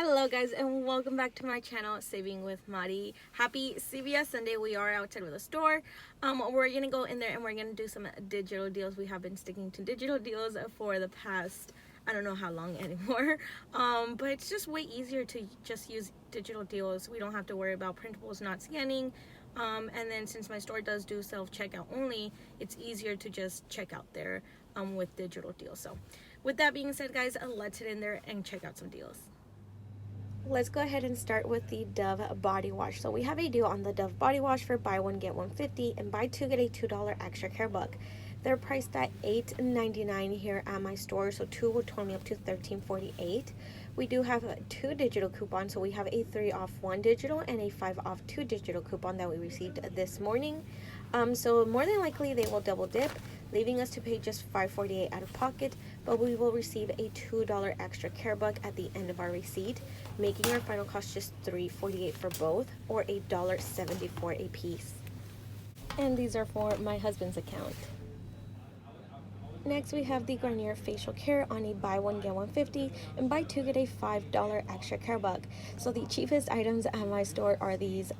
Hello guys and welcome back to my channel, Saving with Mari. Happy CVS Sunday. We are outside of the store. We're gonna go in there and we're gonna do some digital deals. We have been sticking to digital deals for the past, I don't know how long anymore. But it's just way easier to just use digital deals. We don't have to worry about printables not scanning. And then since my store does do self-checkout only, it's easier to just check out there with digital deals. So with that being said guys, let's head in there and check out some deals. Let's go ahead and start with the Dove body wash. So we have a deal on the Dove body wash for buy one get one 50 and buy two get a $2 extra care buck. They're priced at $8.99 here at my store, so two would total me up to $13.48. We do have two digital coupons, so we have a 3 off 1 digital and a 5 off 2 digital coupon that we received this morning. So more than likely they will double dip, leaving us to pay just $5.48 out of pocket, but we will receive a $2 extra care buck at the end of our receipt, making our final cost just $3.48 for both, or $1.74 a piece. And these are for my husband's account. Next, we have the Garnier facial care on a buy one get one 50 and buy two get a $5 extra care buck. So the cheapest items at my store are these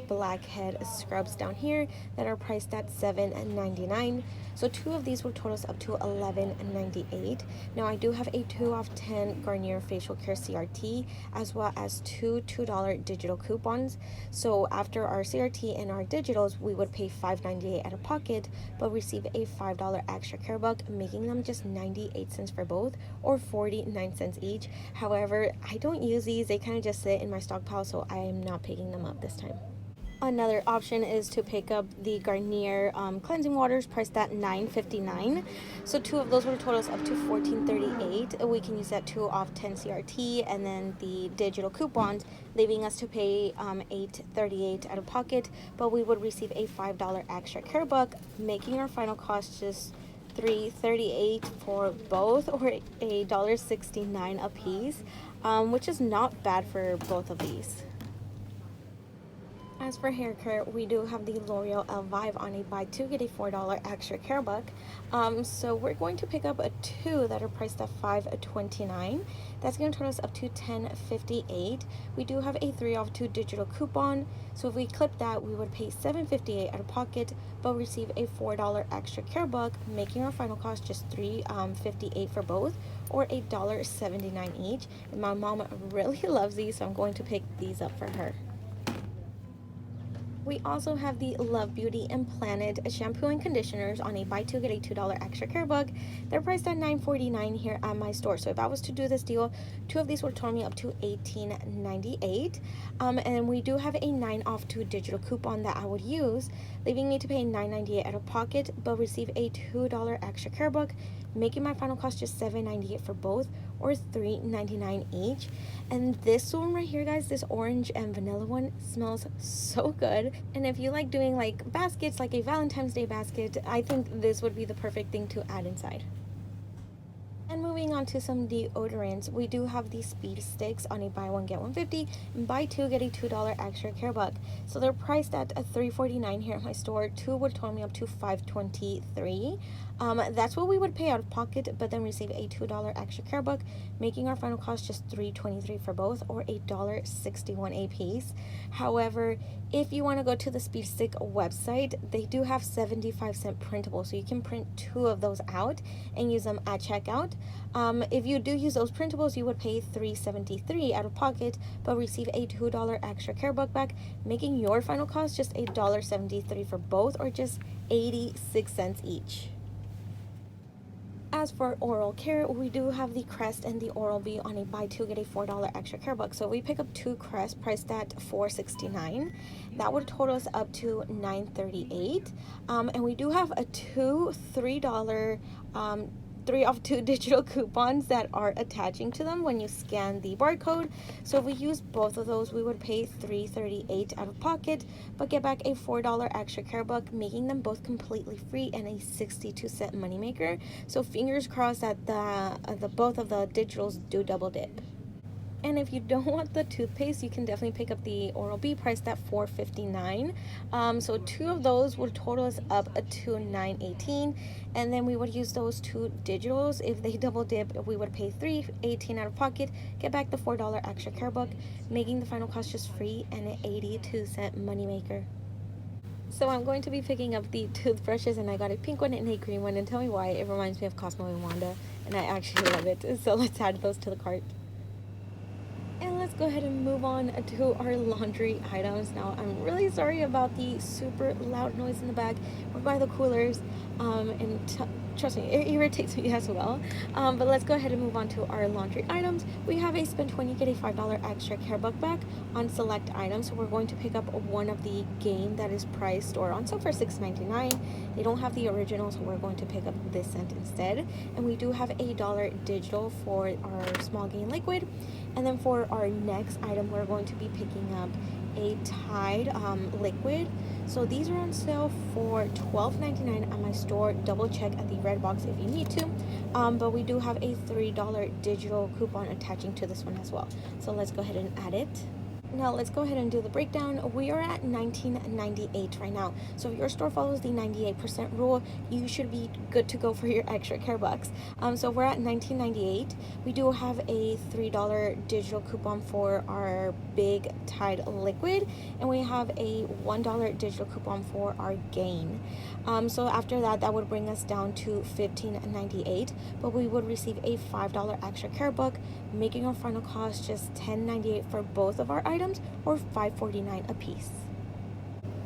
blackhead scrubs down here that are priced at $7.99. So two of these will total us up to $11.98. Now I do have a 2 off 10 Garnier facial care CRT as well as two $2 digital coupons. So after our CRT and our digitals, we would pay $5.98 out of pocket, but receive a $5 extra care buck, making them just 98 cents for both, or 49 cents each. However, I don't use these. They kind of just sit in my stockpile, so I am not picking them up this time. Another option is to pick up the Garnier cleansing waters priced at $9.59. So two of those will total us up to $14.38. We can use that 2 off 10 CRT and then the digital coupons, leaving us to pay $8.38 out of pocket, but we would receive a $5 extra care buck, making our final cost just $3.38 for both, or $1.69 a piece, which is not bad for both of these. As for hair care, we do have the L'Oreal Elvive on a buy two get a $4 extra care buck. So we're going to pick up a two that are priced at $5.29. That's going to turn us up to $10.58. We do have a 3 off 2 digital coupon, so if we clip that, we would pay $7.58 out of pocket, but receive a $4 extra care buck, making our final cost just $3.58 for both, or $1.79 each. And my mom really loves these, so I'm going to pick these up for her. We also have the Love Beauty and Planet shampoo and conditioners on a buy two get a $2 extra care buck. They're priced at $9.49 here at my store. So if I was to do this deal, two of these would total me up to $18.98. And we do have a 9 off 2 digital coupon that I would use, leaving me to pay $9.98 out of pocket, but receive a $2 extra care buck, making my final cost just $7.98 for both, or $3.99 each. And this one right here, guys, this orange and vanilla one smells so good. And if you like doing like baskets, like a Valentine's Day basket, I think this would be the perfect thing to add inside. And moving on to some deodorants, we do have the Speed Sticks on a buy one get one 50 and buy two get a $2 extra care buck. So they're priced at $3.49 here at my store. Two would total me up to $5.23. That's what we would pay out of pocket, but then receive a $2 extra care buck, making our final cost just $3.23 for both, or $1.61 a piece. However, if you want to go to the Speed Stick website, they do have 75-cent printables, so you can print two of those out and use them at checkout. If you do use those printables, you would pay $3.73 out of pocket, but receive a $2 extra care buck back, making your final cost just $1.73 for both, or just 86 cents each. As for oral care, we do have the Crest and the Oral-B on a buy two get a $4 extra care buck. So we pick up two Crest priced at $4.69. That would total us up to $9.38. And we do have a $3 3 off 2 digital coupons that are attaching to them when you scan the barcode. So if we use both of those, we would pay $3.38 out of pocket, but get back a $4 extra care buck, making them both completely free and a 62-cent moneymaker. So fingers crossed that the both of the digitals do double dip. And if you don't want the toothpaste, you can definitely pick up the Oral-B priced at $4.59. So two of those would total us up to $9.18. And then we would use those two digitals. If they double dip, we would pay $3.18 out of pocket, get back the $4 extra care book, making the final cost just free and an 82-cent moneymaker. So I'm going to be picking up the toothbrushes, and I got a pink one and a green one, and tell me why. It reminds me of Cosmo and Wanda, and I actually love it. So let's add those to the cart. And let's go ahead and move on to our laundry items. Now, I'm really sorry about the super loud noise in the back. We're by the coolers, and trust me, it irritates me as well. But let's go ahead and move on to our laundry items. We have a spend 20, get a $5 extra care book back on select items. So we're going to pick up one of the game that is priced or on sale for $6.99. They don't have the original, so we're going to pick up this scent instead. And we do have a $1 digital for our small gain liquid. And then for our next item, we're going to be picking up a Tide liquid. So these are on sale for $12.99 at my store. Double check at the red box if you need to. But we do have a $3 digital coupon attaching to this one as well. So let's go ahead and add it. Now let's go ahead and do the breakdown. We are at $19.98 right now. So if your store follows the 98% rule, you should be good to go for your extra care bucks. So we're at $19.98. We do have a $3 digital coupon for our big Tide liquid, and we have a $1 digital coupon for our gain. So after that, that would bring us down to $15.98, but we would receive a $5 extra care book, making our final cost just $10.98 for both of our items, or $5.49 a piece.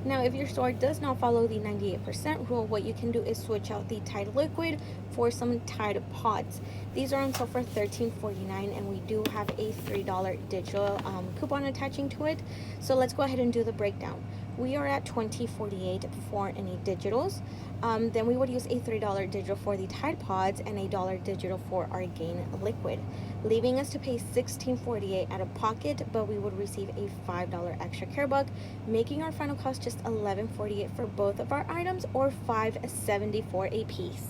Now, if your store does not follow the 98% rule, what you can do is switch out the Tide liquid for some Tide pods. These are on sale for $13.49, and we do have a $3 digital coupon attaching to it. So let's go ahead and do the breakdown. We are at $20.48 for any digitals. Then we would use a $3 digital for the Tide pods and a $1 digital for our gain liquid, leaving us to pay $16.48 out of pocket, but we would receive a $5 extra care book, making our final cost just $11.48 for both of our items, or $5.74 a piece.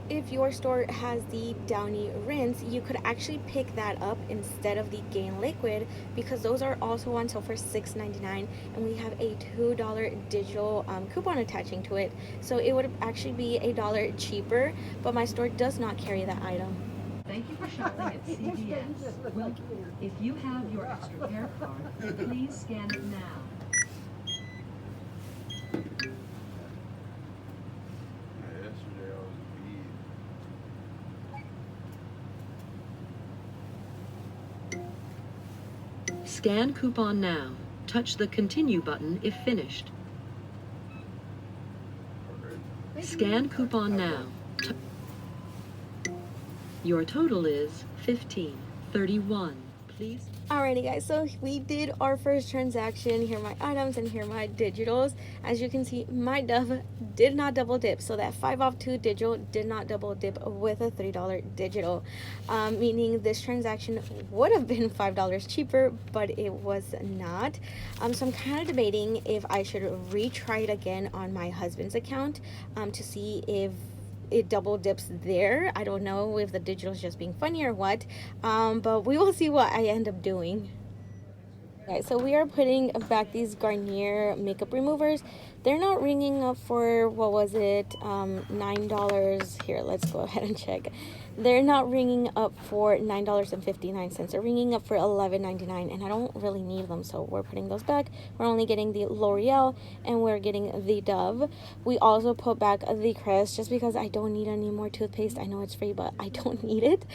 If your store has the Downy rinse, you could actually pick that up instead of the Gain liquid, because those are also on sale for $6.99, and we have a $2 digital coupon attaching to it, so it would actually be $1 cheaper, but my store does not carry that item. Thank you for shopping at CVS. Well, if you have your extra care card, please scan it now. Scan coupon now. Touch the continue button if finished. Scan coupon now. Your total is $15.31. Please. Alrighty guys, so we did our first transaction. Here are my items and here are my digitals. As you can see, my Dove did not double dip, so that 5 off 2 digital did not double dip with a $3 digital, meaning this transaction would have been $5 cheaper, but it was not. So I'm kind of debating if I should retry it again on my husband's account to see if it double dips there. I don't know if the digital is just being funny or what, but we will see what I end up doing. Okay, so we are putting back these Garnier makeup removers. They're not ringing up for, what was it, $9. Here, let's go ahead and check. They're not ringing up for $9.59. They're ringing up for $11.99, and I don't really need them, so we're putting those back. We're only getting the L'Oreal, and we're getting the Dove. We also put back the Crest just because I don't need any more toothpaste. I know it's free, but I don't need it.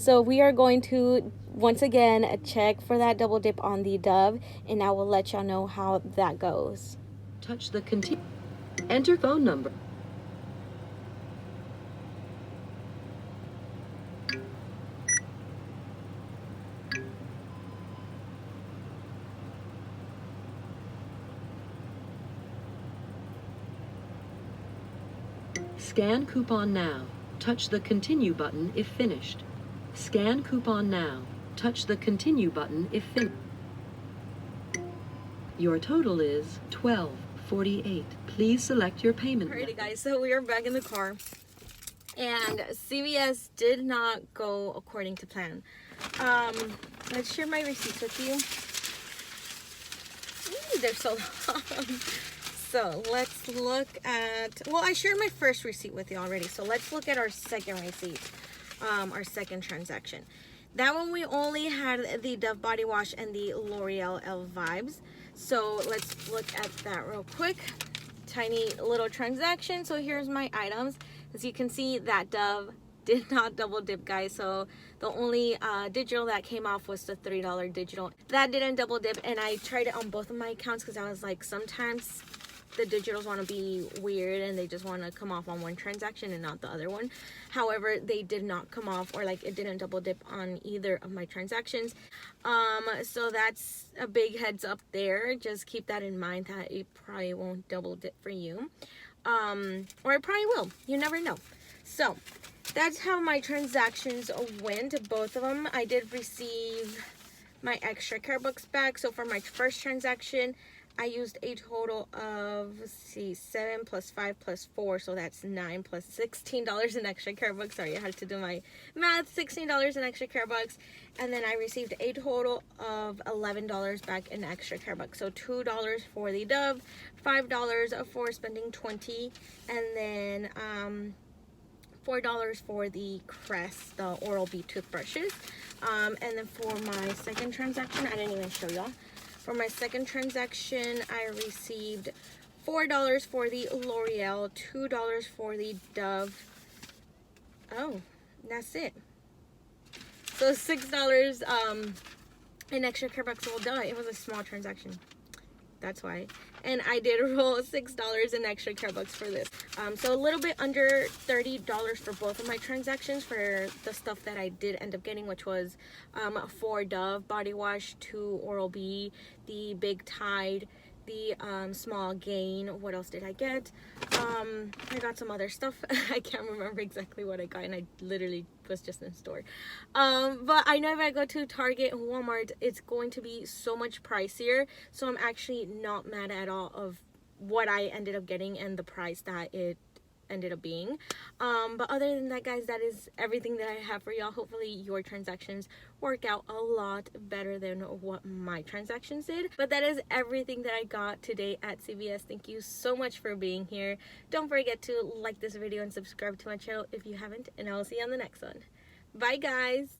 So we are going to once again check for that double dip on the Dove, and I will let y'all know how that goes. Touch the continue. Enter phone number. Scan coupon now. Touch the continue button if finished. Scan coupon now. Touch the continue button if finished. Your total is $12.48. Please select your payment. Alrighty guys, so we are back in the car, and CVS did not go according to plan. Let's share my receipts with you. Ooh, they're so long. So let's look at, well, I shared my first receipt with you already. So let's look at our second receipt, our second transaction. That one we only had the Dove body wash and the L'Oreal Elle Vibes. So let's look at that real quick. Tiny little transaction. So here's my items. As you can see, that Dove did not double dip, guys. So the only digital that came off was the $3 digital. That didn't double dip, and I tried it on both of my accounts because I was like, sometimes the digitals want to be weird and they just want to come off on one transaction and not the other one. However, they did not come off, or like it didn't double dip on either of my transactions. So that's a big heads up there. Just keep that in mind that it probably won't double dip for you, or it probably will. You never know. So that's how my transactions went, both of them. I did receive my extra care books back. So for my first transaction, I used a total of, let's see, 7 plus 5 plus 4, so that's 9 plus $16 in extra care books. Sorry, I had to do my math. $16 in extra care books, and then I received a total of $11 back in extra care books. So $2 for the Dove, $5 for spending 20, and then $4 for the Crest, the Oral-B toothbrushes. And then for my second transaction, I didn't even show y'all. For my second transaction, I received $4 for the L'Oreal, $2 for the Dove. Oh, that's it. So $6 in extra care bucks. Well, duh, it was a small transaction. That's why. And I did roll $6 in extra care bucks for this. So a little bit under $30 for both of my transactions for the stuff that I did end up getting, which was 4 Dove body wash, 2 Oral-B, the Big Tide, the Small Gain. What else did I get? I got some other stuff. I can't remember exactly what I got, and I literally was just in the store. But I know if I go to Target and Walmart, it's going to be so much pricier. So I'm actually not mad at all of what I ended up getting and the price that it ended up being. But other than that, guys, that is everything that I have for y'all. Hopefully your transactions work out a lot better than what my transactions did. But that is everything that I got today at CVS. Thank you so much for being here. Don't forget to like this video and subscribe to my channel if you haven't, and I will see you on the next one. Bye, guys.